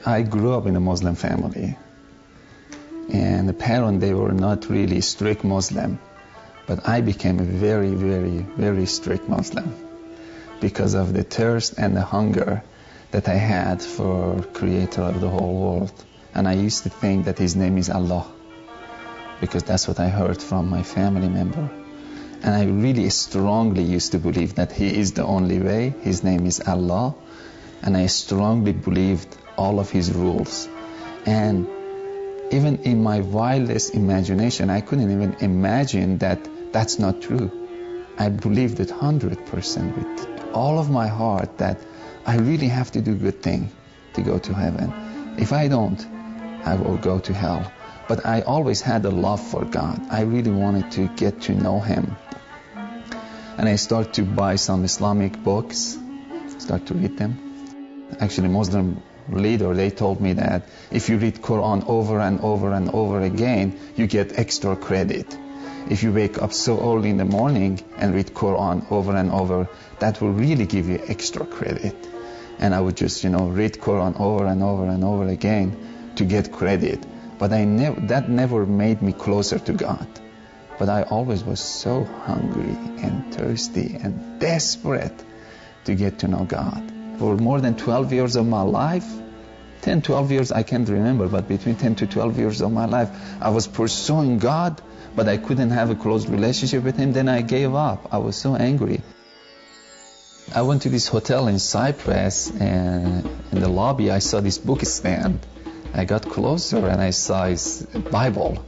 I grew up in a Muslim family, and the parents, they were not really strict Muslim, but I became a very, very, very strict Muslim because of the thirst and the hunger that I had for Creator of the whole world. And I used to think that His name is Allah, because that's what I heard from my family member. And I really strongly used to believe that He is the only way. His name is Allah, and I strongly believed all of His rules. And even in my wildest imagination, I couldn't even imagine that that's not true. I believed it 100% with all of my heart that I really have to do good thing to go to heaven. If I don't, I will go to hell. But I always had a love for God. I really wanted to get to know Him. And I started to buy some Islamic books, start to read them. Actually, Muslim leader, they told me that if you read Quran over and over and over again, you get extra credit. If you wake up so early in the morning and read Quran over and over, that will really give you extra credit. And I would just, read Quran over and over and over again to get credit. But that never made me closer to God. But I always was so hungry and thirsty and desperate to get to know God. For more than 12 years of my life, 10, 12 years, I can't remember, but between 10 to 12 years of my life, I was pursuing God, but I couldn't have a close relationship with Him. Then I gave up. I was so angry. I went to this hotel in Cyprus, and in the lobby, I saw this book stand. I got closer and I saw His Bible.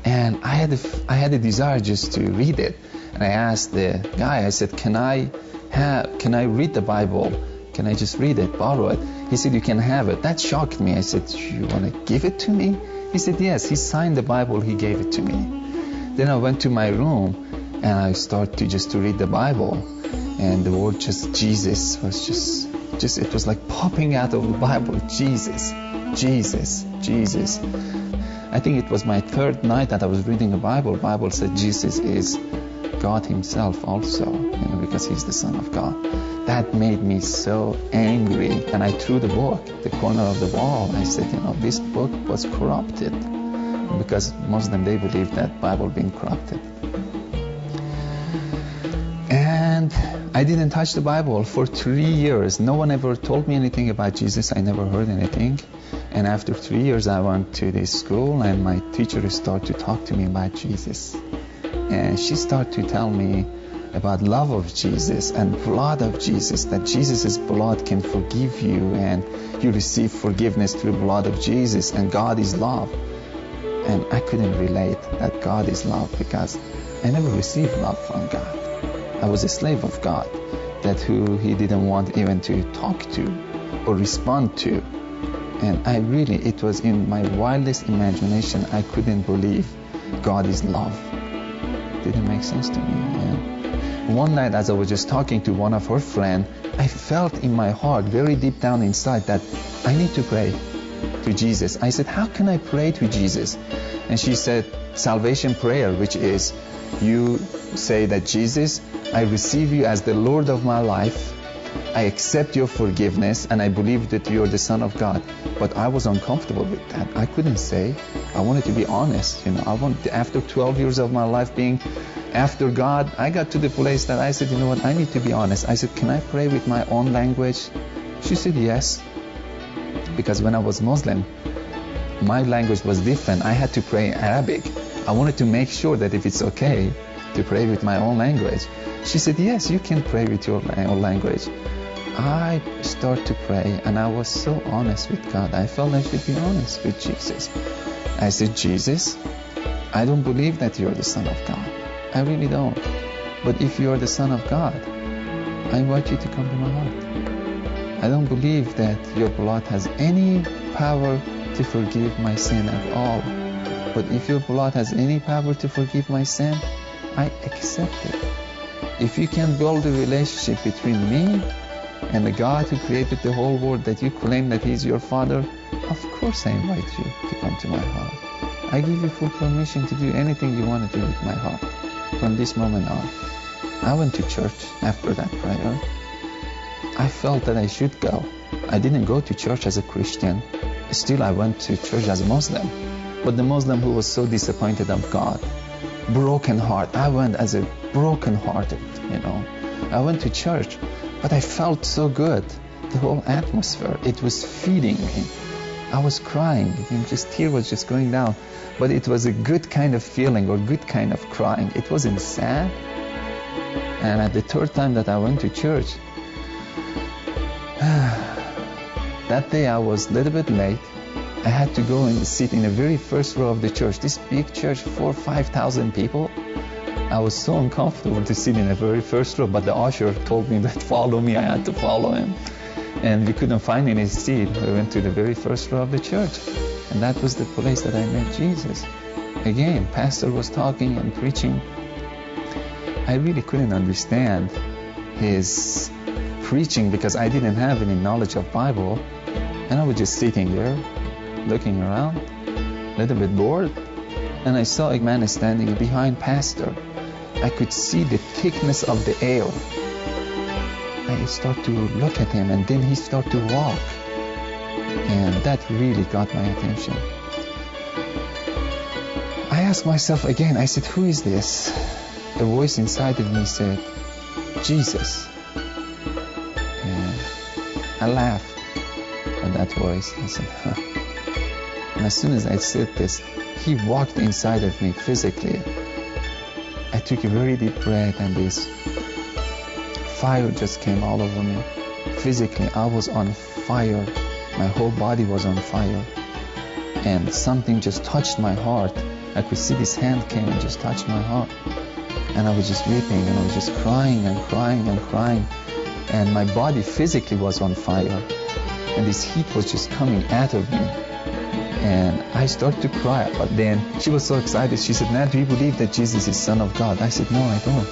And I had a desire just to read it. And I asked the guy, I said, can I read the Bible? Can I just read it, borrow it? He said, you can have it. That shocked me. I said, you want to give it to me? He said, yes. He signed the Bible. He gave it to me. Then I went to my room and I started to read the Bible. And the word Jesus was just it was like popping out of the Bible. Jesus, Jesus, Jesus. I think it was my third night that I was reading the Bible. The Bible said Jesus is God Himself also, because He's the Son of God. That made me so angry, and I threw the book, the corner of the wall. I said, this book was corrupted, because Muslim, they believe that Bible being corrupted. And I didn't touch the Bible for 3 years. No one ever told me anything about Jesus. I never heard anything. And after 3 years, I went to this school, and my teacher started to talk to me about Jesus. And she started to tell me about love of Jesus and blood of Jesus, that Jesus' blood can forgive you, and you receive forgiveness through the blood of Jesus, and God is love. And I couldn't relate that God is love, because I never received love from God. I was a slave of God, that who He didn't want even to talk to or respond to. And it was in my wildest imagination, I couldn't believe God is love. Didn't make sense to me. One night, as I was just talking to one of her friends, I felt in my heart, very deep down inside, that I need to pray to Jesus. I said, how can I pray to Jesus? And she said, salvation prayer, which is, you say that Jesus, I receive you as the Lord of my life. I accept your forgiveness, and I believe that you're the Son of God. But I was uncomfortable with that. I couldn't say. I wanted to be honest. After 12 years of my life being after God, I got to the place that I said, I need to be honest. I said, can I pray with my own language? She said, yes. Because when I was Muslim, my language was different. I had to pray in Arabic. I wanted to make sure that if it's okay to pray with my own language. She said, yes, you can pray with your own language. I started to pray, and I was so honest with God. I felt I should be honest with Jesus. I said, Jesus, I don't believe that you're the Son of God. I really don't. But if you're the Son of God, I invite you to come to my heart. I don't believe that your blood has any power to forgive my sin at all. But if your blood has any power to forgive my sin, I accept it. If you can build a relationship between me and the God who created the whole world, that you claim that He's your Father, of course I invite you to come to my heart. I give you full permission to do anything you want to do with my heart from this moment on. I went to church after that prayer. I felt that I should go. I didn't go to church as a Christian. Still, I went to church as a Muslim. But the Muslim who was so disappointed of God, broken heart. I went as a broken hearted, I went to church, but I felt so good. The whole atmosphere, it was feeding me. I was crying, tear was just going down. But it was a good kind of feeling or good kind of crying. It wasn't sad. And at the third time that I went to church, that day I was a little bit late. I had to go and sit in the very first row of the church. This big church, 4,000 or 5,000 people. I was so uncomfortable to sit in the very first row, but the usher told me that follow me. I had to follow him. And we couldn't find any seat. We went to the very first row of the church. And that was the place that I met Jesus. Again, pastor was talking and preaching. I really couldn't understand his preaching because I didn't have any knowledge of Bible. And I was just sitting there, looking around, a little bit bored. And I saw a man standing behind pastor. I could see the thickness of the air. I started to look at him, and then he started to walk. And that really got my attention. I asked myself again, I said, who is this? A voice inside of me said, Jesus. And I laughed at that voice. I said, huh. And as soon as I said this, he walked inside of me physically. I took a very deep breath, and this fire just came all over me. Physically, I was on fire. My whole body was on fire. And something just touched my heart. I could see this hand came and just touched my heart. And I was just weeping, and I was just crying and crying and crying. And my body physically was on fire. And this heat was just coming out of me. And I started to cry. But then she was so excited. She said, now do you believe that Jesus is Son of God? I said, no, I don't.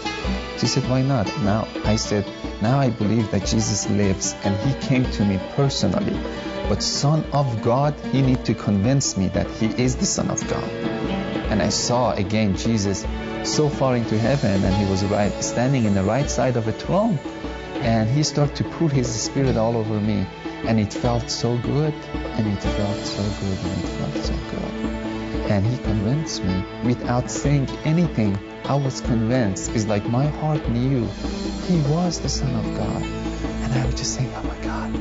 She said, why not? Now I said, now I believe that Jesus lives and he came to me personally. But Son of God, he need to convince me that he is the Son of God. And I saw again Jesus so far into heaven, and he was standing in the right side of a throne. And he started to pour his spirit all over me. And it felt so good, and it felt so good, and it felt so good. And he convinced me without saying anything. I was convinced. It's like my heart knew he was the Son of God. And I was just saying, oh my God,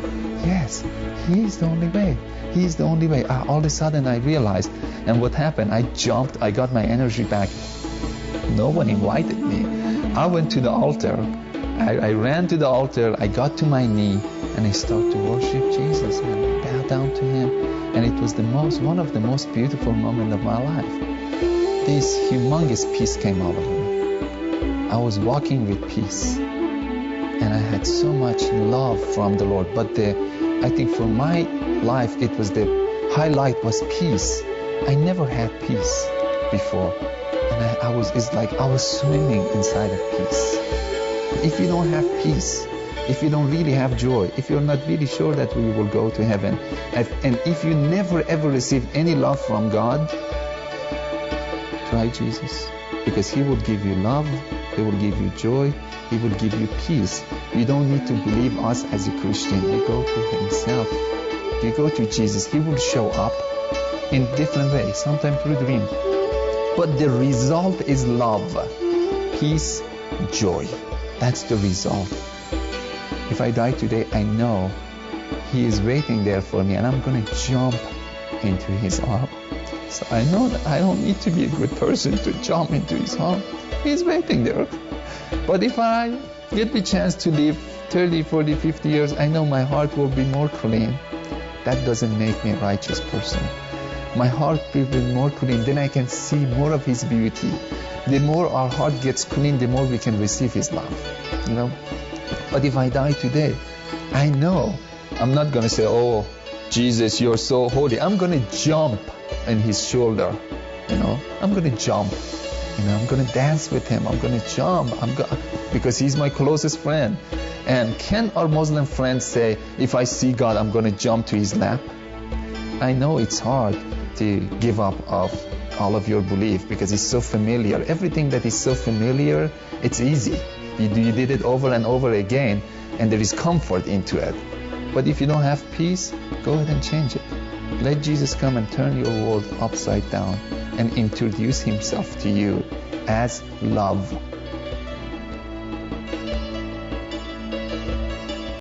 yes, he is the only way. He is the only way. All of a sudden I realized, and what happened, I jumped, I got my energy back. No one invited me. I went to the altar. I ran to the altar. I got to my knee, and I started to worship Jesus and bow down to him. And it was one of the most beautiful moments of my life. This humongous peace came all over me. I was walking with peace. And I had so much love from the Lord. But I think for my life, it was the highlight was peace. I never had peace before. And it's like I was swimming inside of peace. If you don't have peace, if you don't really have joy, if you're not really sure that we will go to heaven, and if you never ever received any love from God, try Jesus. Because he will give you love, he will give you joy, he will give you peace. You don't need to believe us as a Christian. You go to himself. You go to Jesus. He will show up in different ways, sometimes through dreams. But the result is love, peace, joy. That's the result. If I die today, I know he is waiting there for me, and I'm going to jump into his arms. So I know that I don't need to be a good person to jump into his arms. He's waiting there. But if I get the chance to live 30, 40, 50 years, I know my heart will be more clean. That doesn't make me a righteous person. My heart will be more clean, then I can see more of his beauty. The more our heart gets clean, the more we can receive his love. But if I die today, I know I'm not going to say, oh, Jesus, you're so holy. I'm going to jump on his shoulder. I'm going to jump. I'm going to dance with him. I'm going to jump. Because he's my closest friend. And can our Muslim friends say, if I see God, I'm going to jump to his lap? I know it's hard to give up of all of your belief because it's so familiar. Everything that is so familiar, it's easy. You did it over and over again, and there is comfort into it. But if you don't have peace, go ahead and change it. Let Jesus come and turn your world upside down and introduce himself to you as love.